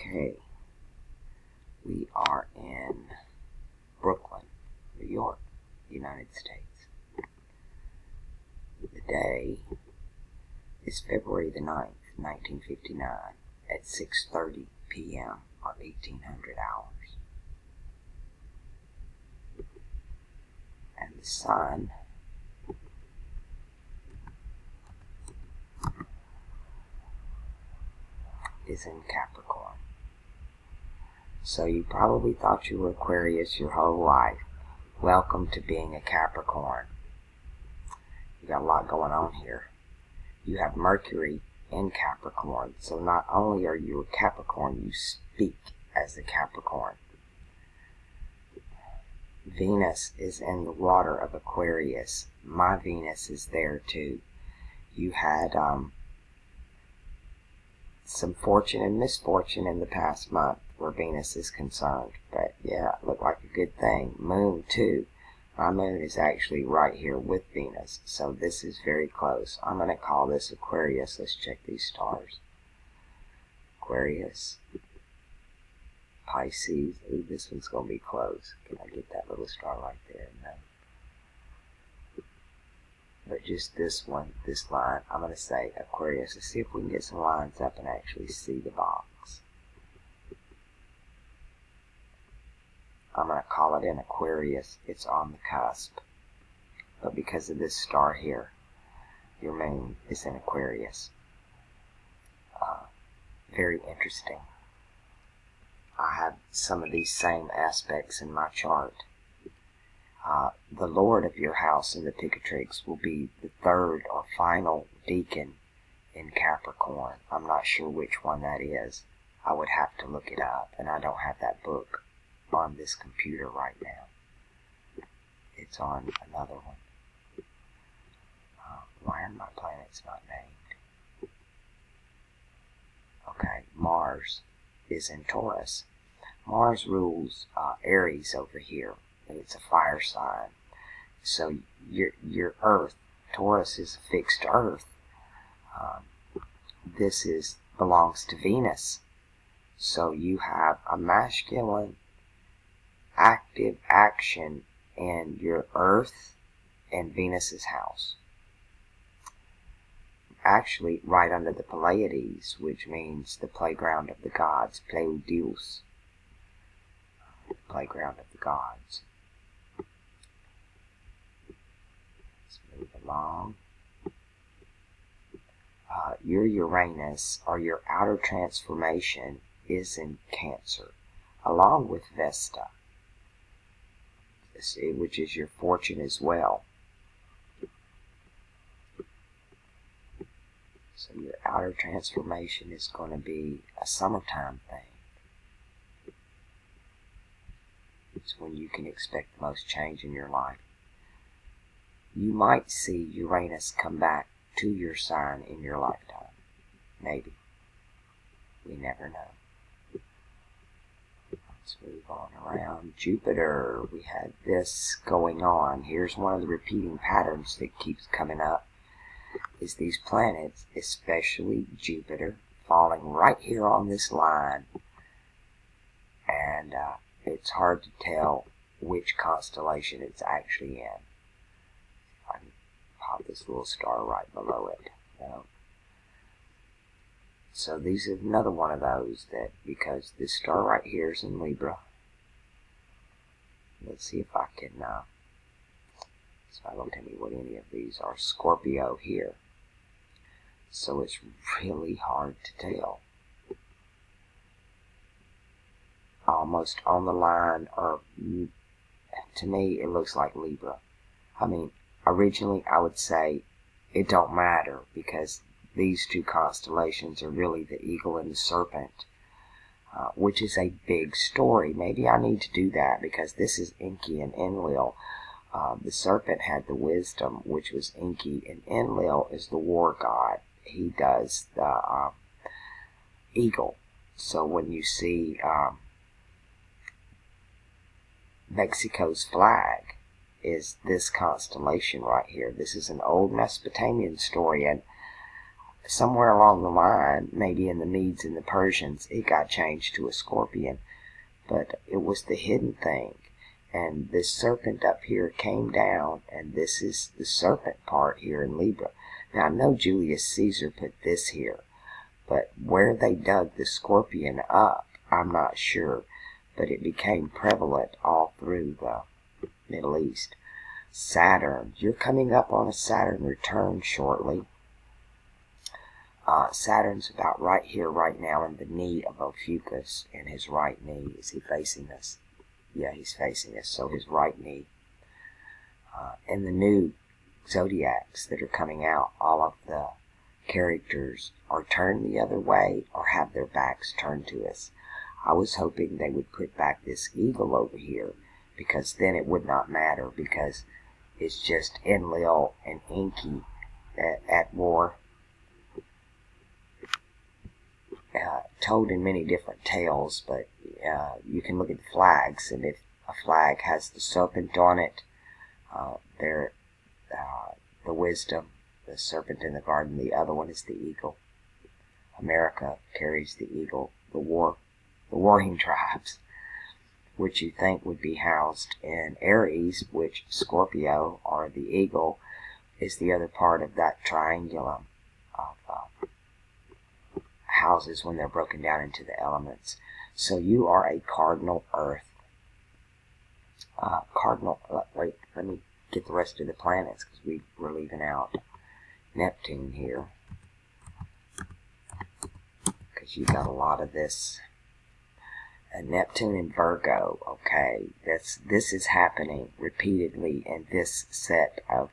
Okay, we are in Brooklyn, New York, United States. The day is February the 9th, 1959 at 6:30 p.m. or 1800 hours. And the sun is in Capricorn. So you probably thought you were Aquarius your whole life. Welcome to being a Capricorn. You got a lot going on here. You have Mercury in Capricorn, so not only are you a Capricorn, you speak as a Capricorn. Venus is in the water of Aquarius. My Venus is there too. You had some fortune and misfortune in the past month where Venus is concerned. But yeah, it looked like a good thing. Moon too. My moon is actually right here with Venus. So this is very close. I'm going to call this Aquarius. Let's check these stars. Aquarius. Pisces. Ooh, this one's going to be close. Can I get that little star right there? No. But just this one, this line, I'm going to say Aquarius. Let's see if we can get some lines up and actually see the box. I'm going to call it in Aquarius. It's on the cusp. But because of this star here, your moon is in Aquarius. Very interesting. I have some of these same aspects in my chart. The Lord of your house in the Picatrix will be the third or final deacon in Capricorn. I'm not sure which one that is. I would have to look it up, and I don't have that book on this computer right now. It's on another one. Why are my planets not named? Okay, Mars is in Taurus. Mars rules Aries over here. It's a fire sign. So your Earth, Taurus is a fixed Earth. This belongs to Venus. So you have a masculine active action in your Earth and Venus's house. Actually, right under the Pleiades, which means the playground of the gods, Pleiadios, the playground of the gods. Let's move along. Your Uranus, or your outer transformation, is in Cancer, along with Vesta, which is your fortune as well. So your outer transformation is going to be a summertime thing. It's when you can expect the most change in your life. You might see Uranus come back to your sign in your lifetime. Maybe. We never know. Let's move on around. Jupiter. We had this going on. Here's one of the repeating patterns that keeps coming up. Is these planets, especially Jupiter, falling right here on this line. And it's hard to tell which constellation it's actually in. I can pop this little star right below it. So these is another one of those that, because this star right here is in Libra. Let's see if I can, it's not going to tell me what any of these are. Scorpio here. So it's really hard to tell. Almost on the line, or to me it looks like Libra. I mean, originally I would say it don't matter, because these two constellations are really the Eagle and the Serpent, which is a big story. Maybe I need to do that, because this is Enki and Enlil. The Serpent had the wisdom, which was Enki, and Enlil is the war god. He does the eagle. So when you see Mexico's flag is this constellation right here. This is an old Mesopotamian story, and somewhere along the line, maybe in the Medes and the Persians, it got changed to a scorpion, but it was the hidden thing. And this serpent up here came down, and this is the serpent part here in Libra. Now, I know Julius Caesar put this here, but where they dug the scorpion up, I'm not sure, but it became prevalent all through the Middle East. Saturn, you're coming up on a Saturn return shortly. Saturn's about right here, right now, in the knee of Ophiuchus, in his right knee. Is he facing us? Yeah, he's facing us, so his right knee. And the new zodiacs that are coming out, all of the characters are turned the other way or have their backs turned to us. I was hoping they would put back this eagle over here, because then it would not matter, because it's just Enlil and Enki at war. Told in many different tales, but you can look at the flags, and if a flag has the serpent on it, the wisdom, the serpent in the garden, the other one is the eagle. America carries the eagle, the warring tribes, which you think would be housed in Aries, which Scorpio, or the eagle, is the other part of that triangulum of houses when they're broken down into the elements. So you are a cardinal earth. Wait, let me get the rest of the planets, because we're leaving out Neptune here, because you got a lot of this. And Neptune in Virgo, okay, this is happening repeatedly in this set of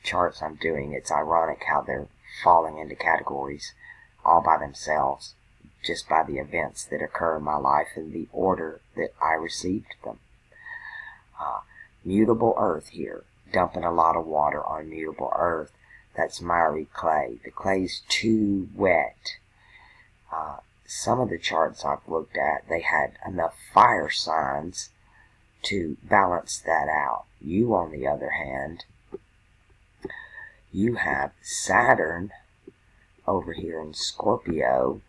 charts I'm doing. It's ironic how they're falling into categories all by themselves, just by the events that occur in my life in the order that I received them. Mutable earth here, dumping a lot of water on mutable earth. That's miry clay. The clay's too wet. Some of the charts I've looked at, they had enough fire signs to balance that out. You, on the other hand, you have Saturn over here in Scorpio,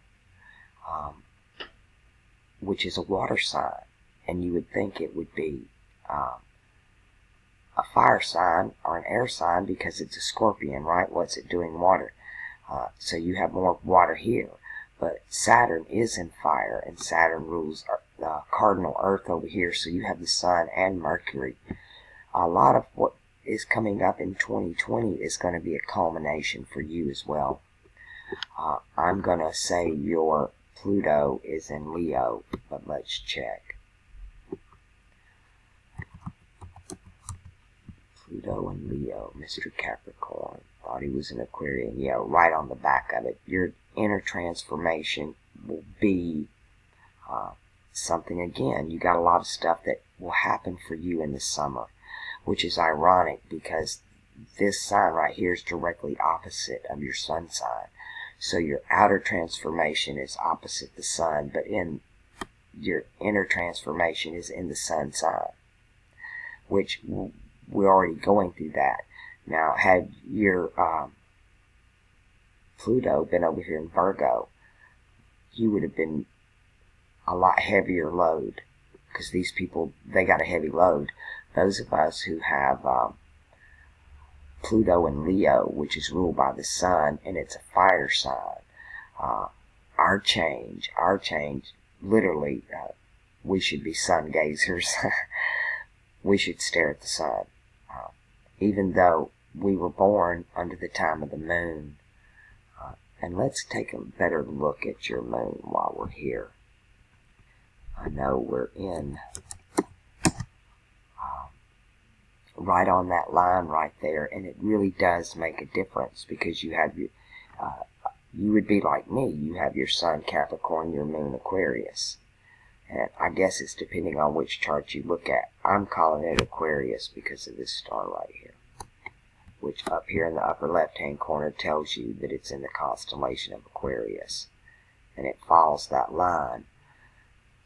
which is a water sign, and you would think it would be a fire sign or an air sign because it's a scorpion, right? What's it doing? Water. So you have more water here. But Saturn is in fire, and Saturn rules the cardinal earth over here, so you have the sun and Mercury. A lot of what is coming up in 2020 is going to be a culmination for you as well. I'm going to say your Pluto is in Leo, but let's check. Pluto in Leo, Mr. Capricorn. Thought he was an Aquarian. Yeah, right on the back of it. Your inner transformation will be something again. You got a lot of stuff that will happen for you in the summer, which is ironic because this sign right here is directly opposite of your sun sign. So your outer transformation is opposite the sun, but in your inner transformation is in the sun sign, which we're already going through that. Now, had your Pluto been over here in Virgo, you would have been a lot heavier load, because these people, they got a heavy load. Those of us who have Pluto in Leo, which is ruled by the sun, and it's a fire sign, our change, literally, we should be sun gazers. We should stare at the sun. Even though we were born under the time of the moon. And let's take a better look at your moon while we're here. I know we're in right on that line right there, and it really does make a difference, because you have your, you would be like me. You have your sun Capricorn, your moon Aquarius. And I guess it's depending on which chart you look at. I'm calling it Aquarius because of this star right here, which up here in the upper left-hand corner tells you that it's in the constellation of Aquarius. And it follows that line.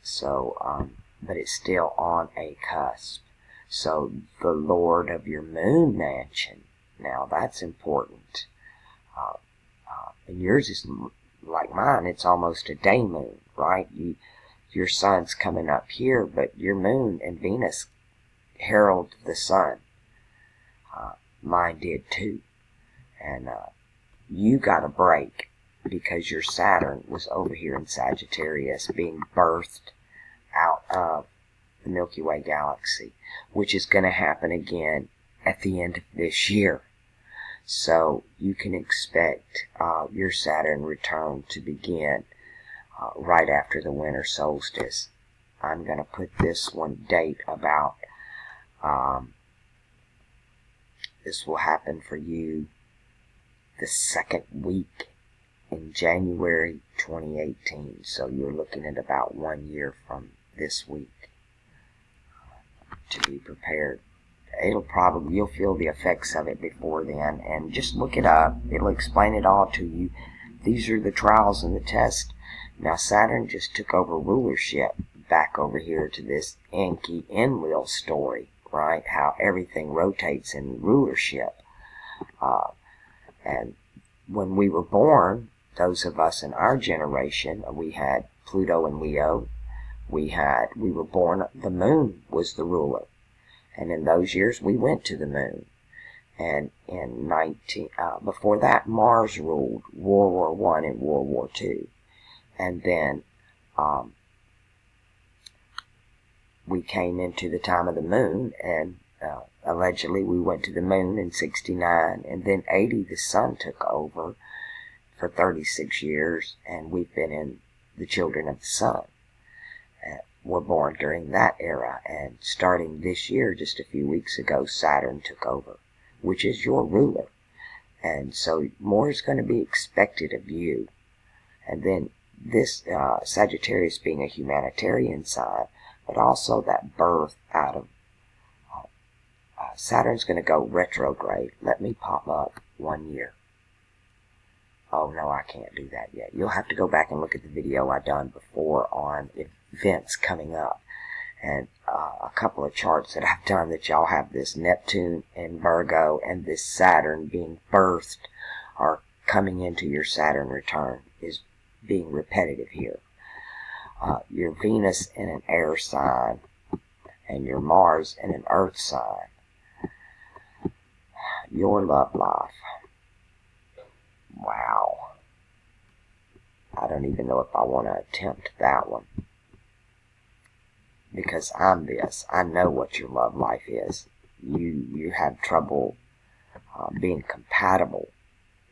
So, but it's still on a cusp. So, the Lord of your moon mansion, now that's important. And yours is like mine. It's almost a day moon, right? Your sun's coming up here, but your moon and Venus herald the sun. Mine did too. And you got a break because your Saturn was over here in Sagittarius being birthed out of the Milky Way galaxy, which is going to happen again at the end of this year. So you can expect your Saturn return to begin right after the winter solstice. I'm going to put this one date about, this will happen for you the second week in January 2018. So you're looking at about 1 year from this week to be prepared. You'll feel the effects of it before then, and just look it up. It'll explain it all to you. These are the trials and the tests. Now Saturn just took over rulership back over here to this Enki Enlil story, right? How everything rotates in rulership. And when we were born, those of us in our generation, we had Pluto and Leo. We were born, the moon was the ruler. And in those years, we went to the moon. And before that, Mars ruled World War I and World War II. And then we came into the time of the moon, and allegedly we went to the moon in 69. And then 80, the sun took over for 36 years, and we've been in the children of the sun. Were born during that era, and starting this year, just a few weeks ago, Saturn took over, which is your ruler. And so more is going to be expected of you. And then this Sagittarius being a humanitarian sign, but also that birth out of Saturn's going to go retrograde. Let me pop up 1 year. Oh no, I can't do that yet. You'll have to go back and look at the video I done before on events coming up, and a couple of charts that I've done that y'all have this Neptune and Virgo and this Saturn being birthed are coming into your Saturn return is being repetitive here. Your Venus in an air sign and your Mars in an earth sign. Your love life. Wow. I don't even know if I want to attempt that one. Because I'm this. I know what your love life is. You have trouble being compatible.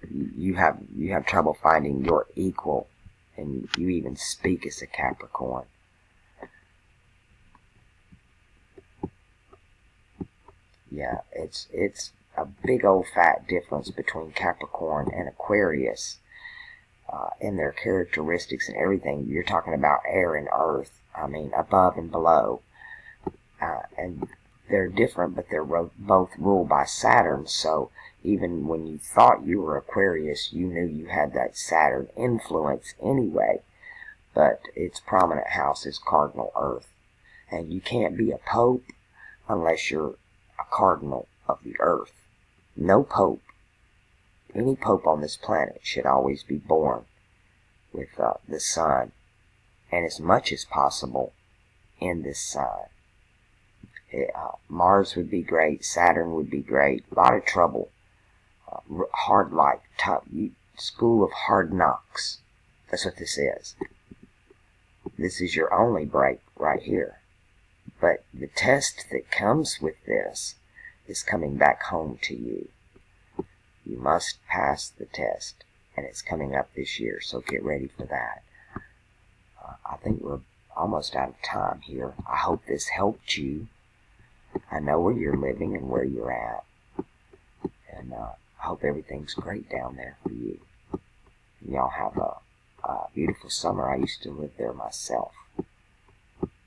You have trouble finding your equal, and you even speak as a Capricorn. Yeah, it's a big old fat difference between Capricorn and Aquarius in their characteristics and everything. You're talking about air and earth. I mean, above and below. And they're different, but they're both ruled by Saturn. So even when you thought you were Aquarius, you knew you had that Saturn influence anyway. But its prominent house is cardinal earth. And you can't be a pope unless you're a cardinal of the earth. No pope, any pope on this planet should always be born with the sun, and as much as possible in this sign. Mars would be great, Saturn would be great, a lot of trouble, hard life, tough, school of hard knocks. That's what this is. This is your only break right here. But the test that comes with this is coming back home to you. You must pass the test, and it's coming up this year, so get ready for that. I think we're almost out of time here. I hope this helped you. I know where you're living and where you're at, and I hope everything's great down there for you. And y'all have a beautiful summer. I used to live there myself.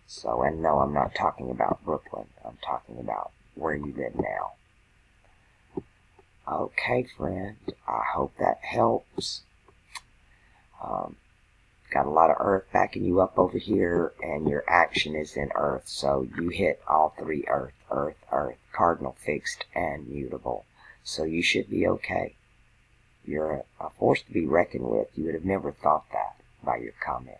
So, and no, I'm not talking about Brooklyn. I'm talking about where you live now. Okay, friend. I hope that helps. Got a lot of earth backing you up over here, and your action is in earth. So you hit all three earth, earth, earth, cardinal, fixed, and mutable. So you should be okay. You're a force to be reckoned with. You would have never thought that by your comment.